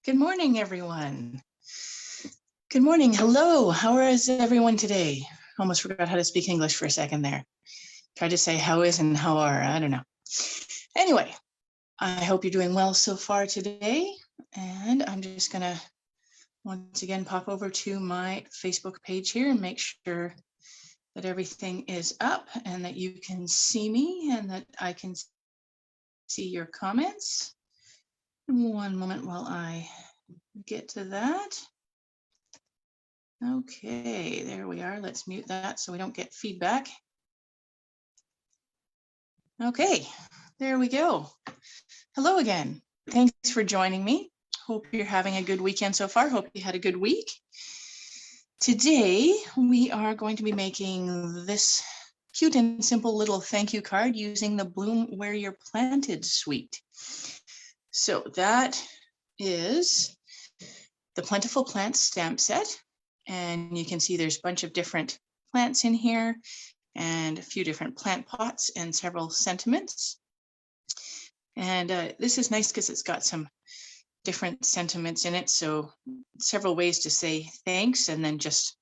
Good morning, everyone. Good morning. Hello. How is everyone today? Almost forgot how to speak English for a second there. Tried to say how is and how are. I don't know. Anyway, I hope you're doing well so far today. And I'm just going to once again pop over to my Facebook page here and make sure that everything is up and that you can see me and that I can see your comments. One moment while I get to that. Okay, there we are. Let's mute that so we don't get feedback. Okay, there we go. Hello again. Thanks for joining me. Hope you're having a good weekend so far. Hope you had a good week. Today, we are going to be making this cute and simple little thank you card using the Bloom Where You're Planted suite. So that is the Plentiful Plants stamp set. And you can see there's a bunch of different plants in here and a few different plant pots and several sentiments. And this is nice because it's got some different sentiments in it. So several ways to say thanks and then just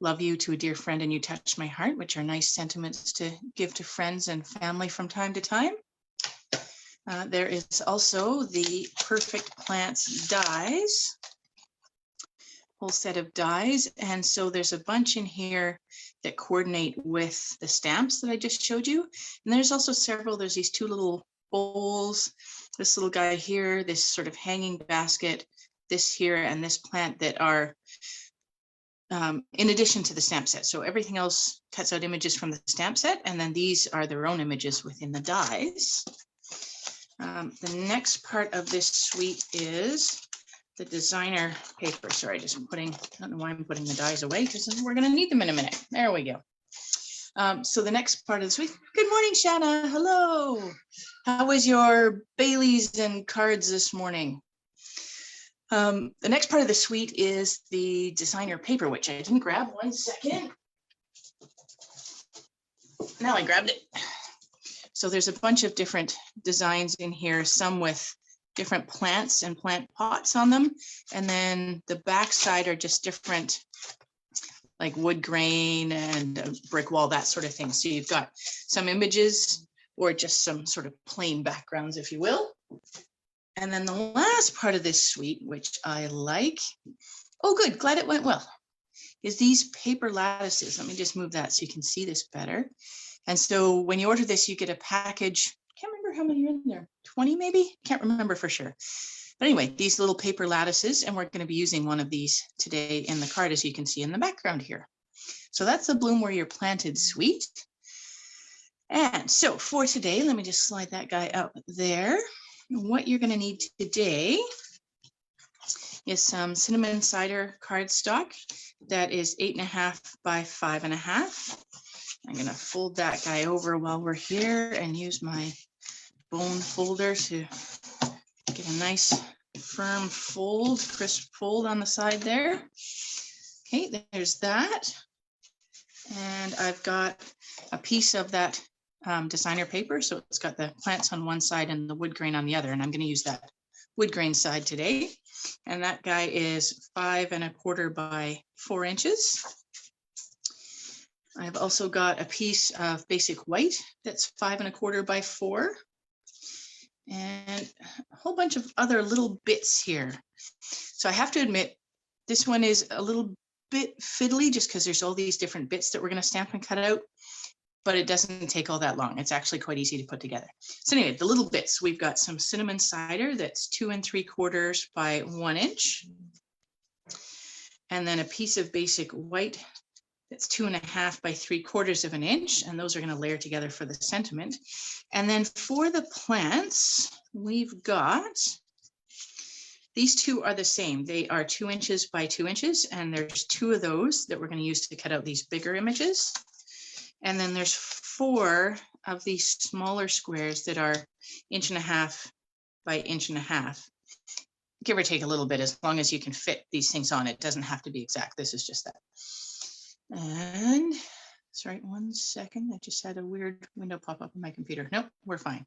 love you to a dear friend and you touch my heart, which are nice sentiments to give to friends and family from time to time. There is also the Perfect Plants dies. Whole set of dies, and so there's a bunch in here that coordinate with the stamps that I just showed you. And there's also several, there's these two little bowls, this little guy here, this sort of hanging basket, this here, and this plant that are in addition to the stamp set. So everything else cuts out images from the stamp set, and then these are their own images within the dies. The next part of this suite is the designer paper. Sorry, I don't know why I'm putting the dies away because we're going to need them in a minute. There we go. So the next part of the suite. Good morning, Shanna. Hello. How was your Baileys and cards this morning? The next part of the suite is the designer paper, which I didn't grab. 1 second. Now I grabbed it. So there's a bunch of different designs in here, some with different plants and plant pots on them. And then the back side are just different, like wood grain and a brick wall, that sort of thing. So you've got some images or just some sort of plain backgrounds, if you will. And then the last part of this suite, which I like, oh good, glad it went well, is these paper lattices. Let me just move that so you can see this better. And so when you order this, you get a package. Can't remember how many are in there, 20 maybe? Can't remember for sure. But anyway, these little paper lattices, and we're going to be using one of these today in the card, as you can see in the background here. So that's the Bloom Where You're Planted suite. And so for today, let me just slide that guy out there. What you're going to need today is some cinnamon cider cardstock that is 8.5 by 5.5. I'm going to fold that guy over while we're here and use my bone folder to get a nice firm fold, crisp fold on the side there. Okay, there's that. And I've got a piece of that designer paper. So it's got the plants on one side and the wood grain on the other. And I'm going to use that wood grain side today. And that guy is 5.25 by 4 inches. I've also got a piece of basic white that's 5.25 by 4. And a whole bunch of other little bits here. So I have to admit, this one is a little bit fiddly just because there's all these different bits that we're going to stamp and cut out, but it doesn't take all that long. It's actually quite easy to put together. So anyway, the little bits, we've got some cinnamon cider that's 2.75 by 1 inch. And then a piece of basic white that's 2.5 by 3/4 inch, and those are going to layer together for the sentiment. And then for the plants, we've got, these two are the same. They are 2 inches by 2 inches, and there's 2 of those that we're going to use to cut out these bigger images. And then there's 4 of these smaller squares that are 1.5 by 1.5. Give or take a little bit, as long as you can fit these things on. It doesn't have to be exact. This is just that. And sorry, 1 second. I just had a weird window pop up on my computer. Nope, we're fine.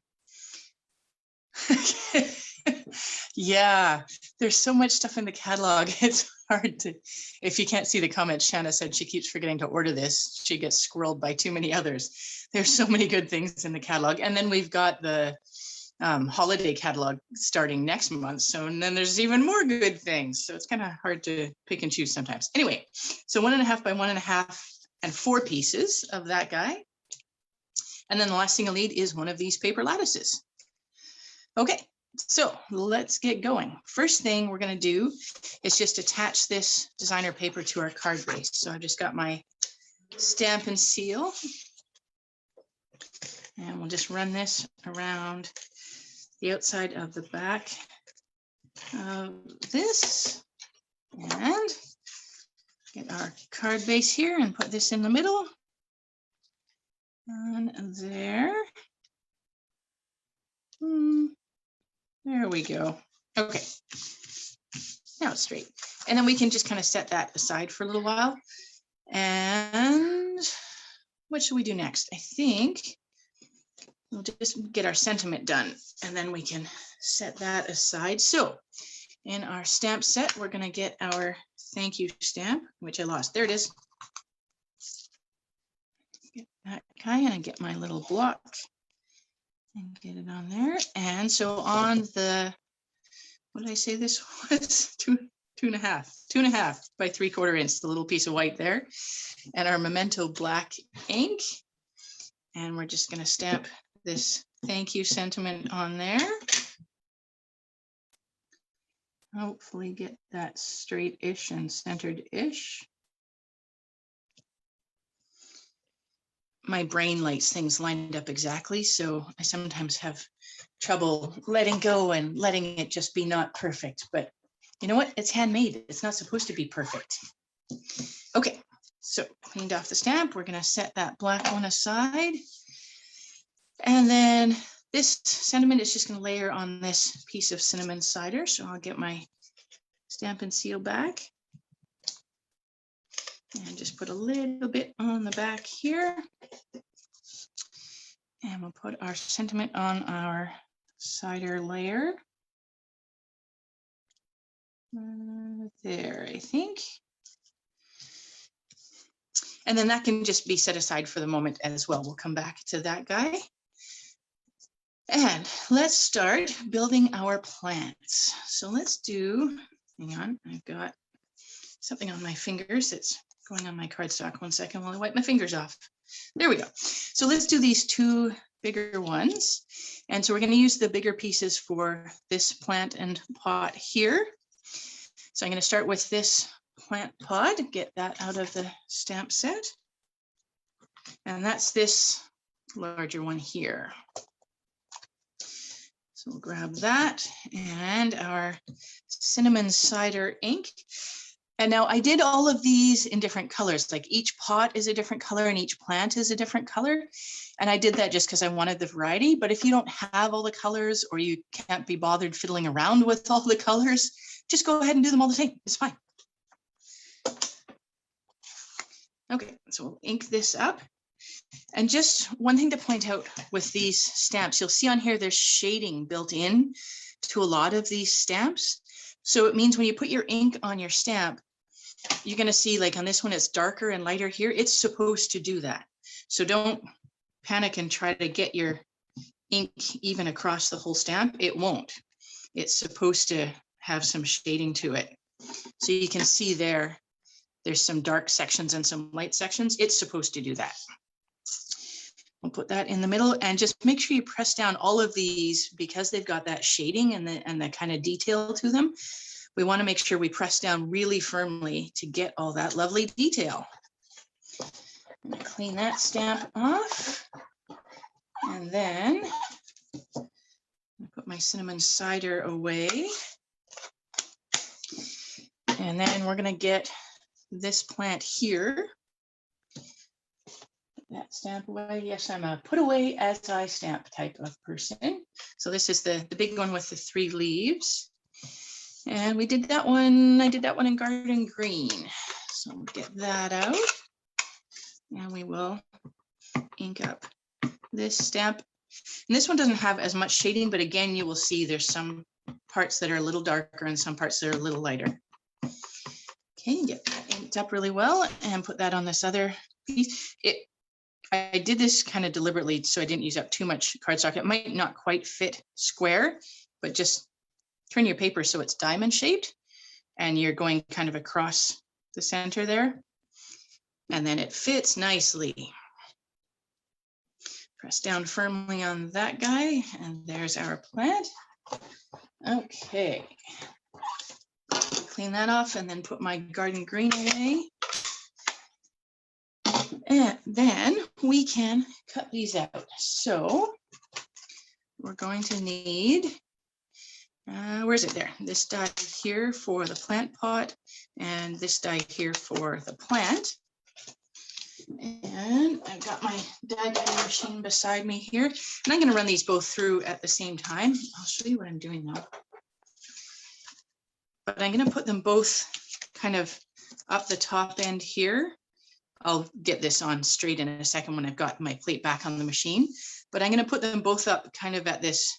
Yeah, there's so much stuff in the catalog. It's hard to, if you can't see the comments, Shanna said she keeps forgetting to order this. She gets squirreled by too many others. There's so many good things in the catalog. And then we've got the holiday catalog starting next month. So, and then there's even more good things. So it's kind of hard to pick and choose sometimes. Anyway, so 1.5 by 1.5 and 4 pieces of that guy. And then the last thing I'll need is one of these paper lattices. Okay, so let's get going. First thing we're going to do is just attach this designer paper to our card base. So I've just got my Stampin' seal. And we'll just run this around the outside of the back of this. And get our card base here and put this in the middle. And there. There we go. Okay. Now it's straight. And then we can just kind of set that aside for a little while. And what should we do next? I think we'll just get our sentiment done and then we can set that aside. So in our stamp set, we're going to get our thank you stamp, which I lost. There it is. Get that guy and get my little block and get it on there. And so on the, what did I say this was? 2.5 by 3/4 inch, the little piece of white there, and our Memento Black ink. And we're just going to stamp this thank you sentiment on there. Hopefully get that straight-ish and centered-ish. My brain likes things lined up exactly, so I sometimes have trouble letting go and letting it just be not perfect. But you know what? It's handmade. It's not supposed to be perfect. Okay, so cleaned off the stamp. We're going to set that black one aside. And then this sentiment is just going to layer on this piece of cinnamon cider. So I'll get my Stampin' seal back and just put a little bit on the back here. And we'll put our sentiment on our cider layer. There, I think. And then that can just be set aside for the moment as well. We'll come back to that guy. And let's start building our plants. So let's do, hang on, I've got something on my fingers that's going on my cardstock. 1 second while I wipe my fingers off. There we go. So let's do these 2 bigger ones. And so we're going to use the bigger pieces for this plant and pot here. So I'm going to start with this plant pod, get that out of the stamp set. And that's this larger one here. So we'll grab that and our cinnamon cider ink. And now I did all of these in different colors, like each pot is a different color and each plant is a different color. And I did that just because I wanted the variety. But if you don't have all the colors or you can't be bothered fiddling around with all the colors, just go ahead and do them all the same. It's fine. Okay, so we'll ink this up. And just one thing to point out with these stamps, you'll see on here there's shading built in to a lot of these stamps. So it means when you put your ink on your stamp, you're going to see like on this one, it's darker and lighter here. It's supposed to do that. So don't panic and try to get your ink even across the whole stamp. It won't. It's supposed to have some shading to it. So you can see there's some dark sections and some light sections. It's supposed to do that. We'll put that in the middle and just make sure you press down all of these because they've got that shading and the kind of detail to them. We want to make sure we press down really firmly to get all that lovely detail. I'm going to clean that stamp off. And then I'll put my cinnamon cider away. And then we're going to get this plant here. That stamp away. Yes, I'm a put away as I stamp type of person. So this is the big one with the 3 leaves. And we did that one, I did that one in Garden Green. So we'll get that out. And we will ink up this stamp. And this one doesn't have as much shading, but again, you will see there's some parts that are a little darker and some parts that are a little lighter. Okay, get that inked up really well and put that on this other piece. I did this kind of deliberately so I didn't use up too much cardstock. It might not quite fit square, but just turn your paper so it's diamond shaped and you're going kind of across the center there. And then it fits nicely. Press down firmly on that guy, and there's our plant. Okay. Clean that off and then put my garden green away. And then we can cut these out. So we're going to need, where's it there? This die here for the plant pot and this die here for the plant. And I've got my die cutting machine beside me here. And I'm going to run these both through at the same time. I'll show you what I'm doing now. But I'm going to put them both kind of up the top end here. I'll get this on straight in a second when I've got my plate back on the machine. But I'm going to put them both up kind of at this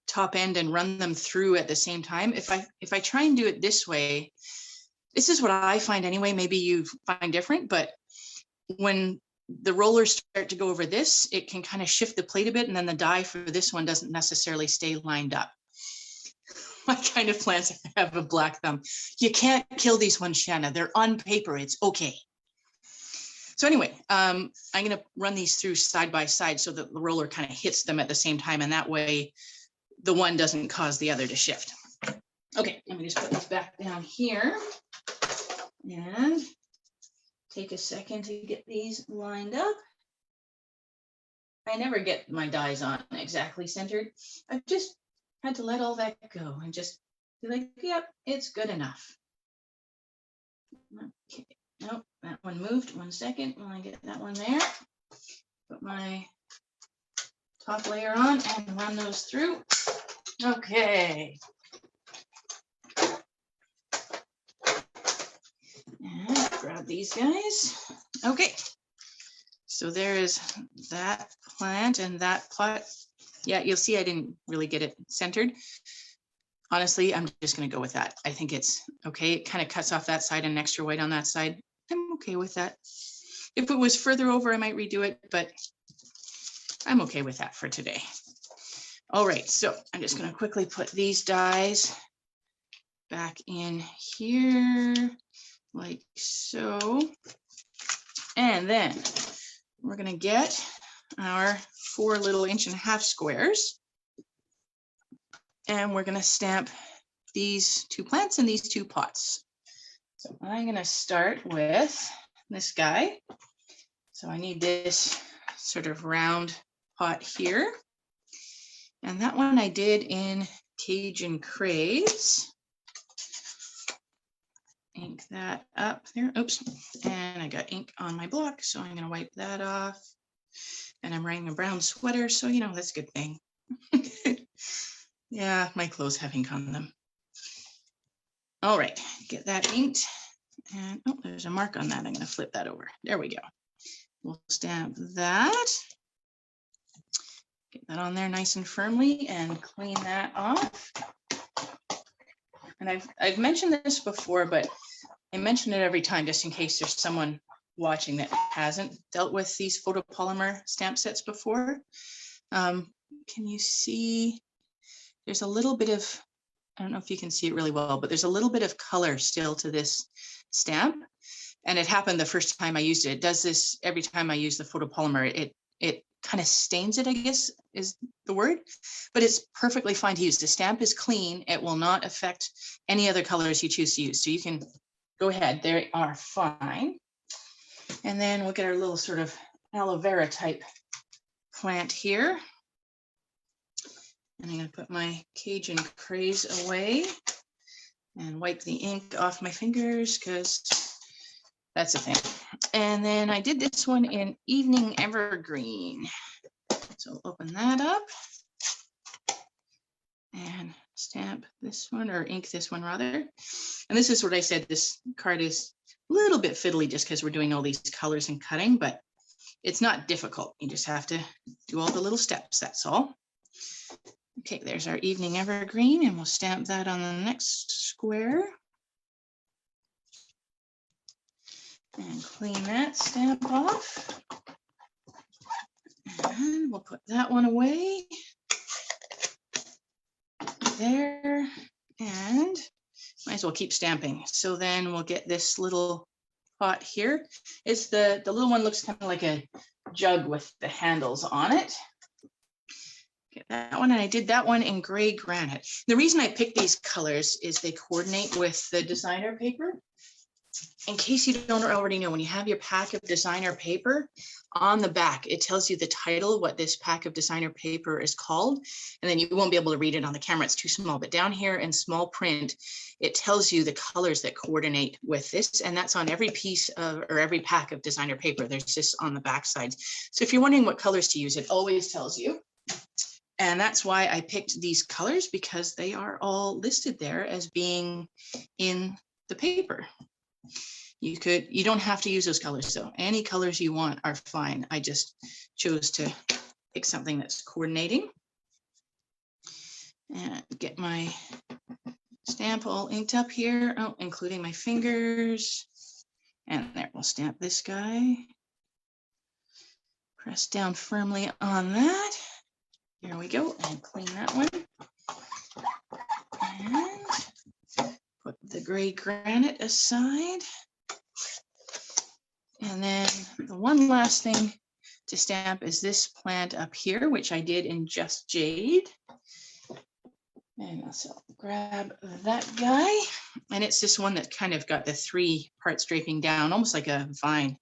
top end and run them through at the same time. If I try and do it this way, this is what I find anyway. Maybe you find different, but when the rollers start to go over this, it can kind of shift the plate a bit, and then the die for this one doesn't necessarily stay lined up. My kind of plants have a black thumb. You can't kill these ones, Shanna. They're on paper. It's okay. So anyway, I'm going to run these through side by side so that the roller kind of hits them at the same time, and that way the one doesn't cause the other to shift. Okay, let me just put this back down here and take a second to get these lined up. I never get my dies on exactly centered. I've just had to let all that go and just be like, yep, it's good enough. Okay, nope, that one moved. 1 second while I get that one there. Put my top layer on and run those through. Okay. And grab these guys. Okay, so there is that plant and that pot. Yeah, you'll see I didn't really get it centered. Honestly, I'm just going to go with that. I think it's okay. It kind of cuts off that side and extra white on that side. I'm okay with that. If it was further over, I might redo it, but I'm okay with that for today. All right, so I'm just going to quickly put these dies back in here. Like so. And then we're going to get our 4 little 1.5 inch squares. And we're going to stamp these 2 plants and these 2 pots. So I'm going to start with this guy. So I need this sort of round pot here. And that one I did in Cajun Craze. Ink that up there. Oops. And I got ink on my block, so I'm going to wipe that off. And I'm wearing a brown sweater, so you know, that's a good thing. Yeah, my clothes have ink on them. All right, get that inked. And oh, there's a mark on that. I'm going to flip that over. There we go. We'll stamp that. Get that on there nice and firmly and clean that off. And I've mentioned this before, but I mention it every time just in case there's someone watching that hasn't dealt with these photopolymer stamp sets before. Can you see? There's a little bit of, I don't know if you can see it really well, but there's a little bit of color still to this stamp. And it happened the first time I used it. It does this every time I use the photopolymer. It kind of stains it, I guess is the word, but it's perfectly fine to use. The stamp is clean. It will not affect any other colors you choose to use. So you can go ahead, they are fine. And then we'll get our little sort of aloe vera type plant here. And I'm going to put my Cajun Craze away and wipe the ink off my fingers because that's the thing. And then I did this one in Evening Evergreen. So open that up and stamp this one, or ink this one rather. And this is what I said, this card is a little bit fiddly just because we're doing all these colors and cutting, but it's not difficult. You just have to do all the little steps, that's all. Okay, there's our evening evergreen, and we'll stamp that on the next square. And clean that stamp off. And we'll put that one away. There, and might as well keep stamping. So then we'll get this little pot here. It's the little one looks kind of like a jug with the handles on it. Get that one, and I did that one in gray granite. The reason I picked these colors is they coordinate with the designer paper. In case you don't already know, when you have your pack of designer paper, on the back, it tells you the title, what this pack of designer paper is called, and then you won't be able to read it on the camera, it's too small. But down here in small print, it tells you the colors that coordinate with this, and that's on every piece of, or every pack of designer paper. There's this on the back side. So if you're wondering what colors to use, it always tells you. And that's why I picked these colors, because they are all listed there as being in the paper. You don't have to use those colors though. Any colors you want are fine. I just chose to pick something that's coordinating. And get my stamp all inked up here, oh, including my fingers. And there, we'll stamp this guy. Press down firmly on that. Here we go, and clean that one. And put the gray granite aside. And then the one last thing to stamp is this plant up here, which I did in Just Jade. And so grab that guy. And it's this one that kind of got the 3 parts draping down, almost like a vine.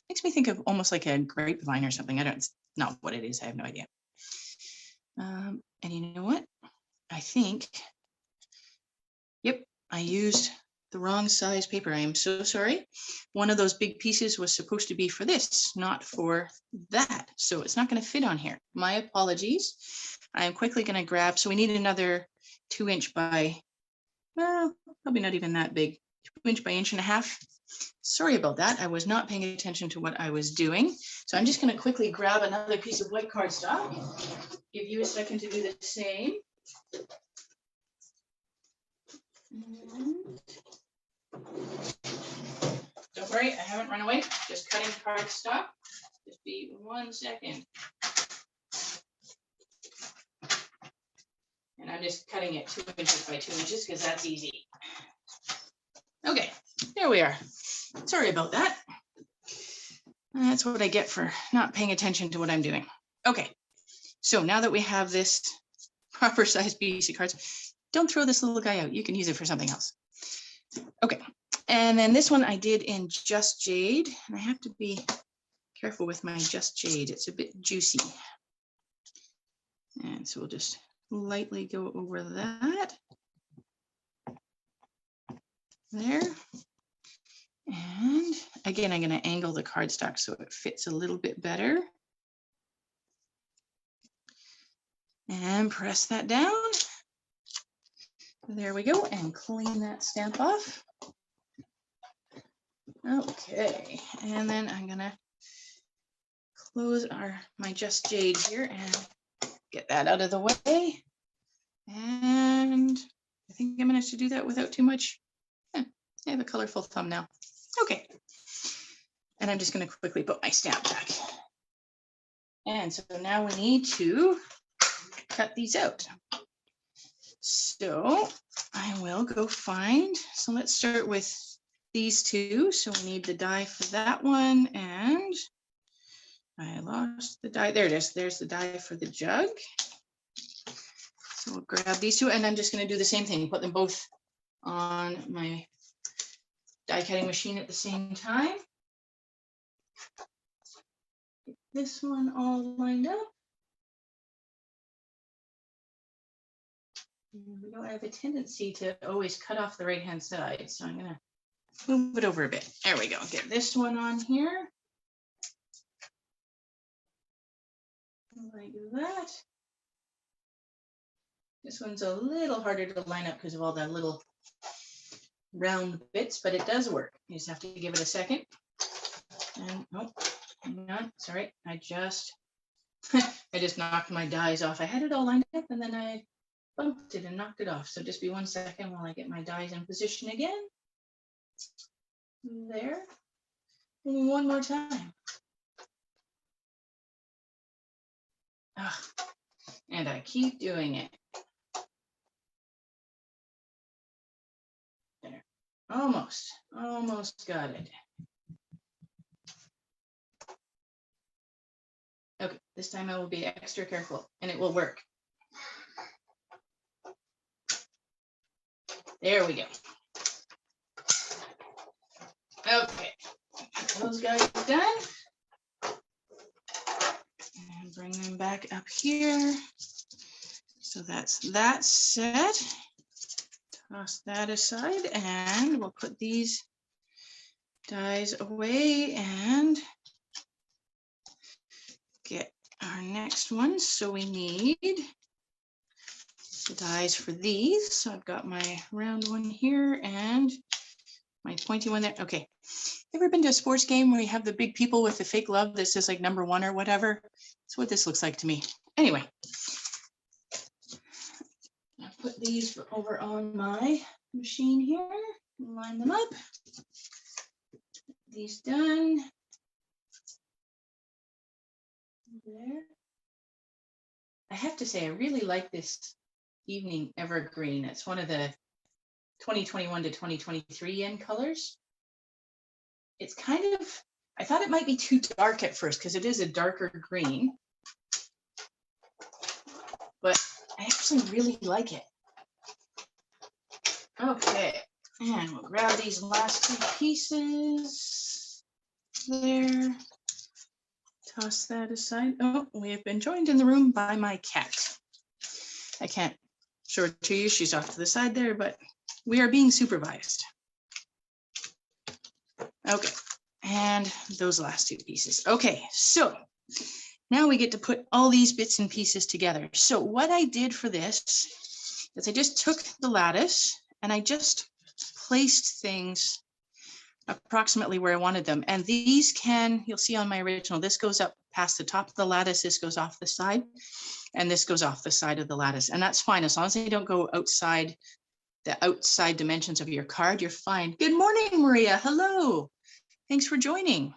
Makes me think of almost like a grapevine or something. It's not what it is. I have no idea. And you know what? I think, yep, I used the wrong size paper. I am so sorry. One of those big pieces was supposed to be for this, not for that. So it's not going to fit on here. My apologies. I am quickly going to grab, so we need another 2" by, well, probably not even that big, 2" by 1.5 inches. Sorry about that. I was not paying attention to what I was doing. So I'm just going to quickly grab another piece of white cardstock. Give you a second to do the same. Don't worry, I haven't run away. Just cutting cardstock. Just be 1 second. And I'm just cutting it 2 inches by 2 inches because that's easy. Okay, there we are. Sorry about that. That's what I get for not paying attention to what I'm doing. Okay, so now that we have this proper size piece of cards, don't throw this little guy out. You can use it for something else. Okay, and then this one I did in Just Jade, and I have to be careful with my Just Jade. It's a bit juicy. And so we'll just lightly go over that. There. And again, I'm going to angle the cardstock so it fits a little bit better. And press that down. There we go, and clean that stamp off. Okay, and then I'm gonna close my Just Jade here and get that out of the way. And I think I managed to do that without too much. I have a colorful thumb now. Okay, and I'm just gonna quickly put my stamp back. And so now we need to cut these out. So I will go find, so let's start with these two. So we need the die for that one, and I lost the die. There it is. There's the die for the jug. So we'll grab these two, and I'm just going to do the same thing, put them both on my die cutting machine at the same time. Get this one all lined up. I have a tendency to always cut off the right hand side, so I'm gonna move it over a bit. There we go. Get this one on here. Like that. This one's a little harder to line up because of all the little round bits, but it does work. You just have to give it a second. And oh, hang on. Sorry, I just knocked my dies off. I had it all lined up and then I bumped it and knocked it off. So just be 1 second while I get my dies in position again. There. And one more time. Ah, and I keep doing it. There. Almost got it. Okay, this time I will be extra careful and it will work. There we go. Okay, those guys done. And bring them back up here. So that's that set. Toss that aside and we'll put these dies away and get our next one. So we need the dies for these. So I've got my round one here and my pointy one there. Okay. Ever been to a sports game where you have the big people with the fake love that says like number 1 or whatever? That's what this looks like to me. Anyway, I'll put these over on my machine here, line them up. These done. There. I have to say, I really like this evening evergreen. It's one of the 2021 to 2023 in colors. It's kind of, I thought it might be too dark at first because it is a darker green, but I actually really like it. Okay, and we'll grab these last 2 pieces there. Toss that aside. Oh, we have been joined in the room by my cat. I can't show her to you. She's off to the side there, but we are being supervised. Okay, and those last 2 pieces. Okay, so now we get to put all these bits and pieces together. So what I did for this is I just took the lattice and I just placed things approximately where I wanted them. And these can, you'll see on my original, this goes up past the top of the lattice, this goes off the side, and this goes off the side of the lattice. And that's fine, as long as they don't go outside the outside dimensions of your card, you're fine. Good morning, Maria, hello. Thanks for joining.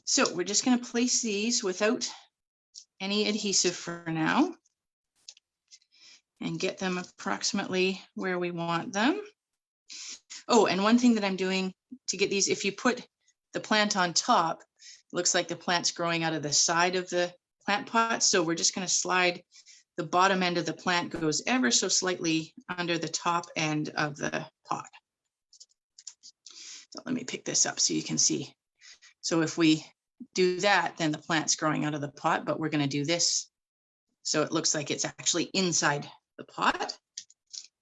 So we're just gonna place these without any adhesive for now and get them approximately where we want them. Oh, and one thing that I'm doing to get these, if you put the plant on top, it looks like the plant's growing out of the side of the plant pot. So we're just going to slide the bottom end of the plant goes ever so slightly under the top end of the pot. So let me pick this up so you can see. So if we do that, then the plant's growing out of the pot, but we're going to do this so it looks like it's actually inside the pot.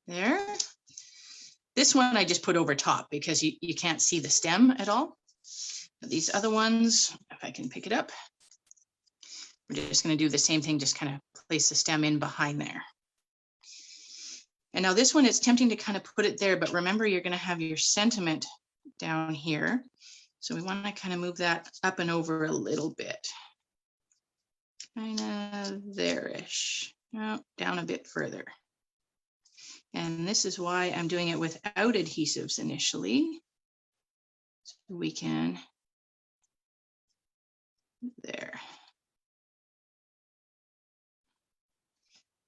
There. This one I just put over top because you can't see the stem at all. But these other ones, if I can pick it up, we're just going to do the same thing, just kind of place the stem in behind there. And now this one, it's tempting to kind of put it there, but remember you're going to have your sentiment down here. So we want to kind of move that up and over a little bit. Kind of there-ish. Oh, down a bit further. And this is why I'm doing it without adhesives initially. So we can, there.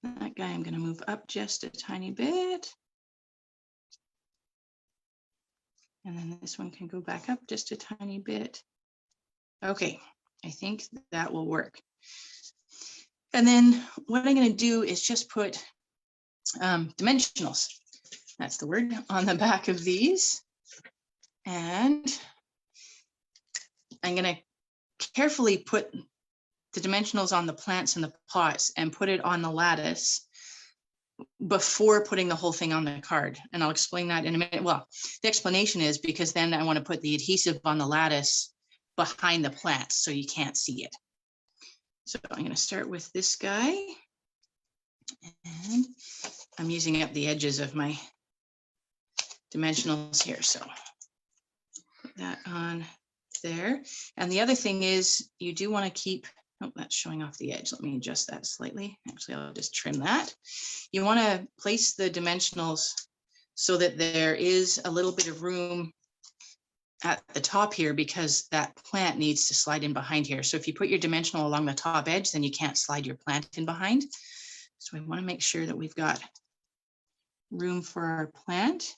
That guy I'm going to move up just a tiny bit. And then this one can go back up just a tiny bit. Okay, I think that will work. And then what I'm going to do is just put dimensionals, that's the word, on the back of these. And I'm going to carefully put the dimensionals on the plants and the pots and put it on the lattice before putting the whole thing on the card. And I'll explain that in a minute. Well, the explanation is because then I want to put the adhesive on the lattice behind the plants so you can't see it. So I'm going to start with this guy. And I'm using up the edges of my dimensionals here. So put that on there. And the other thing is you do want to keep Oh, that's showing off the edge. Let me adjust that slightly. Actually, I'll just trim that. You want to place the dimensionals so that there is a little bit of room at the top here, because that plant needs to slide in behind here. So if you put your dimensional along the top edge, then you can't slide your plant in behind. So we want to make sure that we've got room for our plant.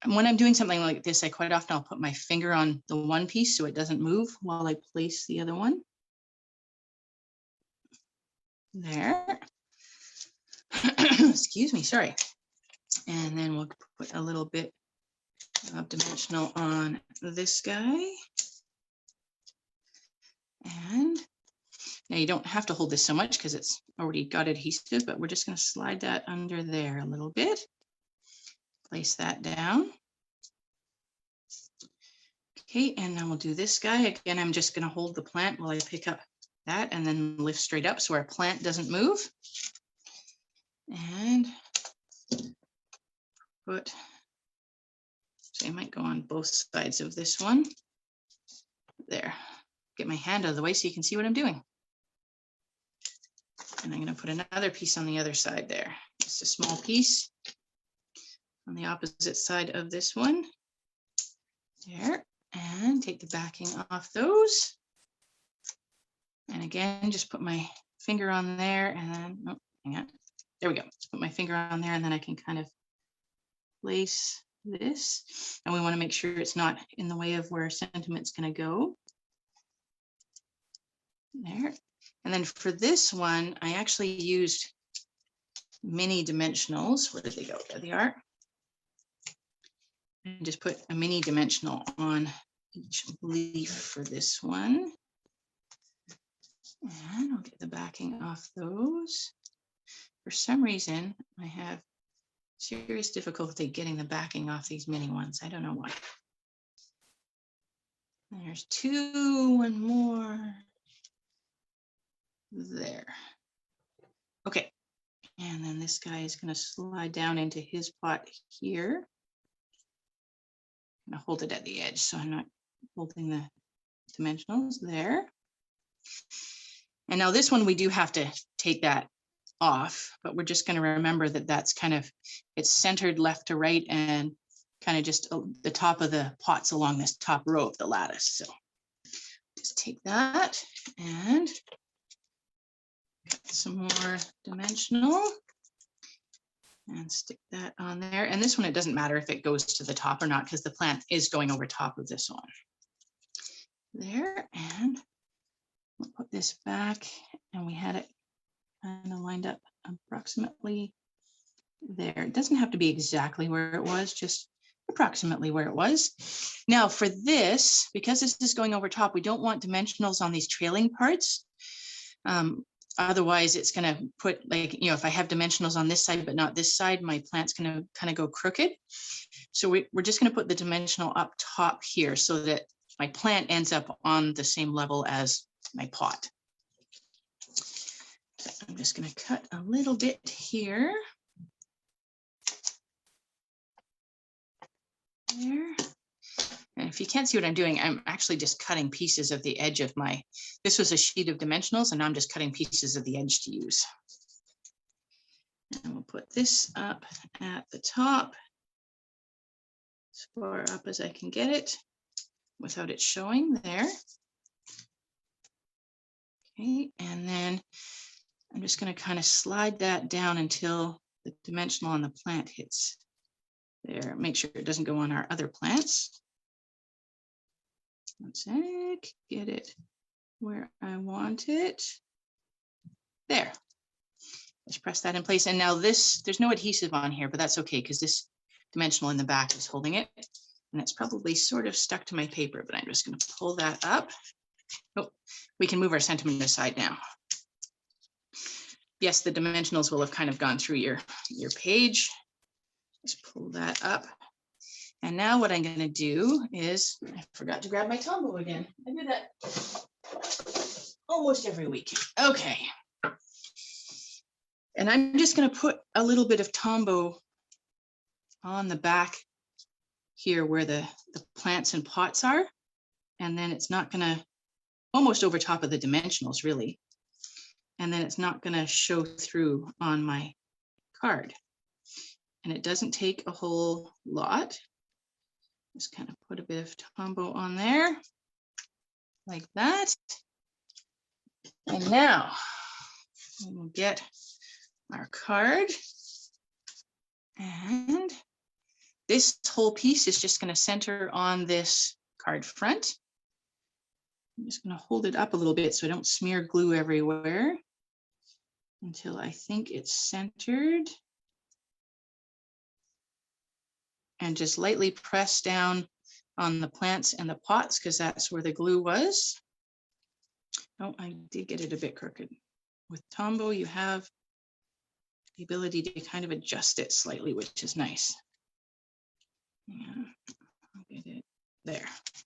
And when I'm doing something like this, I quite often I'll put my finger on the one piece so it doesn't move while I place the other one. There. Excuse me, sorry. And then we'll put a little bit of dimensional on this guy. And now you don't have to hold this so much because it's already got adhesive, but we're just going to slide that under there a little bit. Place that down. Okay, and then we'll do this guy. Again, I'm just going to hold the plant while I pick up that and then lift straight up so our plant doesn't move. And put, so I might go on both sides of this one. There. Get my hand out of the way so you can see what I'm doing. And I'm going to put another piece on the other side there. Just a small piece on the opposite side of this one. There. And take the backing off those. And again, just put my finger on there and then, oh, hang on. There we go. Put my finger on there and then I can kind of place this. And we want to make sure it's not in the way of where sentiment's going to go. There. And then for this one, I actually used mini dimensionals. Where did they go? There they are. And just put a mini dimensional on each leaf for this one. And I'll get the backing off those. For some reason, I have serious difficulty getting the backing off these mini ones. I don't know why. There's two, one more. There. Okay. And then this guy is going to slide down into his pot here. I'm going to hold it at the edge so I'm not holding the dimensionals there. And now this one, we do have to take that off, but we're just going to remember that that's kind of, it's centered left to right and kind of just the top of the pots along this top row of the lattice. So just take that and cut some more dimensional and stick that on there. And this one, it doesn't matter if it goes to the top or not because the plant is going over top of this one. There, and we'll put this back, and we had it kind of lined up approximately there. It doesn't have to be exactly where it was, just approximately where it was. Now for this, because this is going over top, we don't want dimensionals on these trailing parts. Otherwise it's going to put, like, you know, if I have dimensionals on this side but not this side, my plant's going to kind of go crooked. So we're just going to put the dimensional up top here so that my plant ends up on the same level as my pot. So I'm just going to cut a little bit here. There. And if you can't see what I'm doing, I'm actually just cutting pieces of the edge of my, this was a sheet of dimensionals, and now I'm just cutting pieces of the edge to use. And we'll put this up at the top, as far up as I can get it without it showing there. Okay, and then I'm just going to kind of slide that down until the dimensional on the plant hits there. Make sure it doesn't go on our other plants. One sec, get it where I want it. There. Let's press that in place. And now this, there's no adhesive on here, but that's okay because this dimensional in the back is holding it. And it's probably sort of stuck to my paper, but I'm just going to pull that up. Oh, we can move our sentiment aside now. Yes, the dimensionals will have kind of gone through your page. Just pull that up. And now what I'm going to do is, I forgot to grab my Tombow again. I do that almost every week. Okay. And I'm just going to put a little bit of Tombow on the back here where the plants and pots are. And then it's not going to, almost over top of the dimensionals really. And then it's not gonna show through on my card. And it doesn't take a whole lot. Just kind of put a bit of Tombow on there, like that. And now we'll get our card. And this whole piece is just going to center on this card front. I'm just going to hold it up a little bit so I don't smear glue everywhere until I think it's centered. And just lightly press down on the plants and the pots because that's where the glue was. Oh, I did get it a bit crooked. With Tombow, you have the ability to kind of adjust it slightly, which is nice. Yeah, I'll get it there.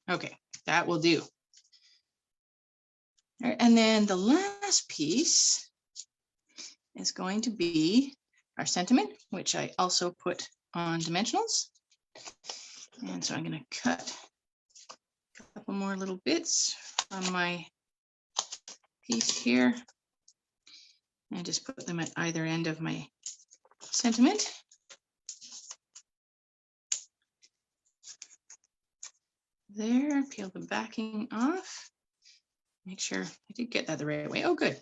Okay, that will do. All right, and then the last piece is going to be our sentiment, which I also put on dimensionals. And so I'm going to cut a couple more little bits from my piece here and just put them at either end of my sentiment. There, peel the backing off. Make sure I did get that the right way. Oh, good.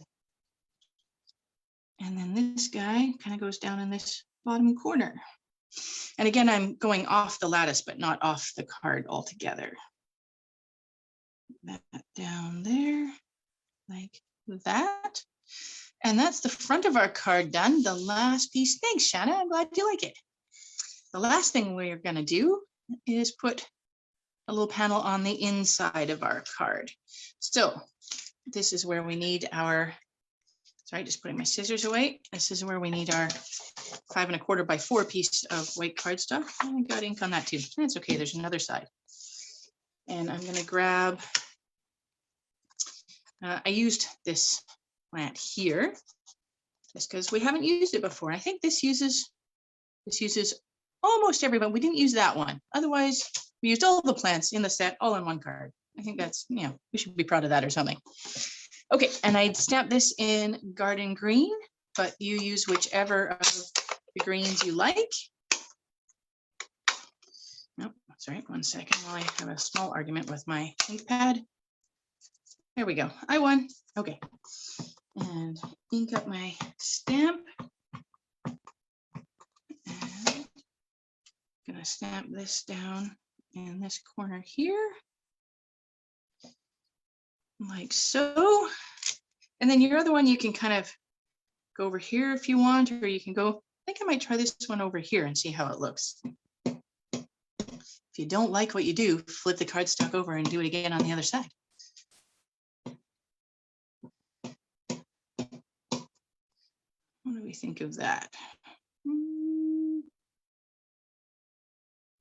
And then this guy kind of goes down in this bottom corner. And again, I'm going off the lattice, but not off the card altogether. That down there, like that. And that's the front of our card done. The last piece. Thanks, Shanna. I'm glad you like it. The last thing we're going to do is put a little panel on the inside of our card. So this is where we need our, sorry, just putting my scissors away. This is where we need our 5 1/4 by 4 piece of white cardstock. I got ink on that too. That's okay. There's another side. And I'm going to grab, I used this plant here just because we haven't used it before. I think this uses almost everyone. We didn't use that one. Otherwise, we used all the plants in the set all on one card. I think that's, you know, we should be proud of that or something. Okay, and I stamped this in garden green, but you use whichever of the greens you like. Nope, sorry, 1 second while I have a small argument with my ink pad. There we go, I won. Okay, and ink up my stamp. And I'm gonna stamp this down in this corner here, like so. And then your other one, you can kind of go over here if you want, or you can go, I think I might try this one over here and see how it looks. If you don't like what you do, flip the cardstock over and do it again on the other side. What do we think of that?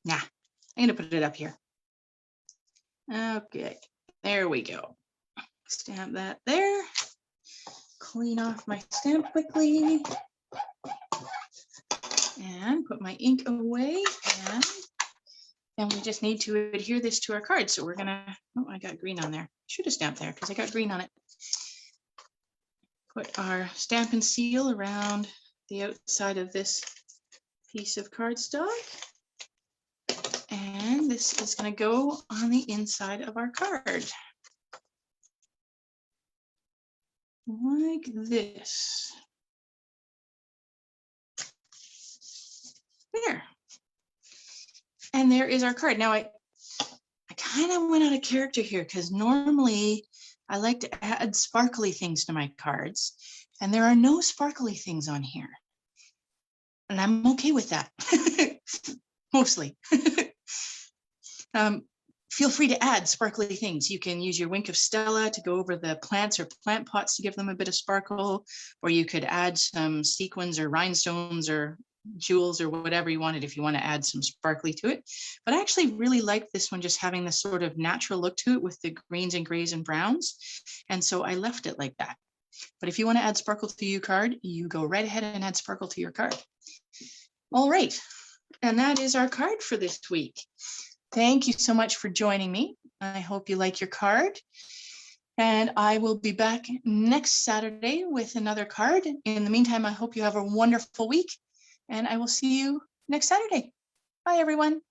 Nah, I'm gonna put it up here. Okay, there we go. Stamp that there. Clean off my stamp quickly. And put my ink away. And then we just need to adhere this to our card. So we're gonna, oh, I got green on there. Should have stamped there because I got green on it. Put our Stampin' seal around the outside of this piece of cardstock. And this is going to go on the inside of our card. Like this. There. And there is our card. Now I kind of went out of character here because normally I like to add sparkly things to my cards, and there are no sparkly things on here. And I'm okay with that, mostly. Feel free to add sparkly things. You can use your Wink of Stella to go over the plants or plant pots to give them a bit of sparkle, or you could add some sequins or rhinestones or jewels or whatever you wanted if you want to add some sparkly to it. But I actually really like this one just having this sort of natural look to it with the greens and grays and browns. And so I left it like that. But if you want to add sparkle to your card, you go right ahead and add sparkle to your card. All right. And that is our card for this week. Thank you so much for joining me. I hope you like your card. And I will be back next Saturday with another card. In the meantime, I hope you have a wonderful week, and I will see you next Saturday. Bye, everyone.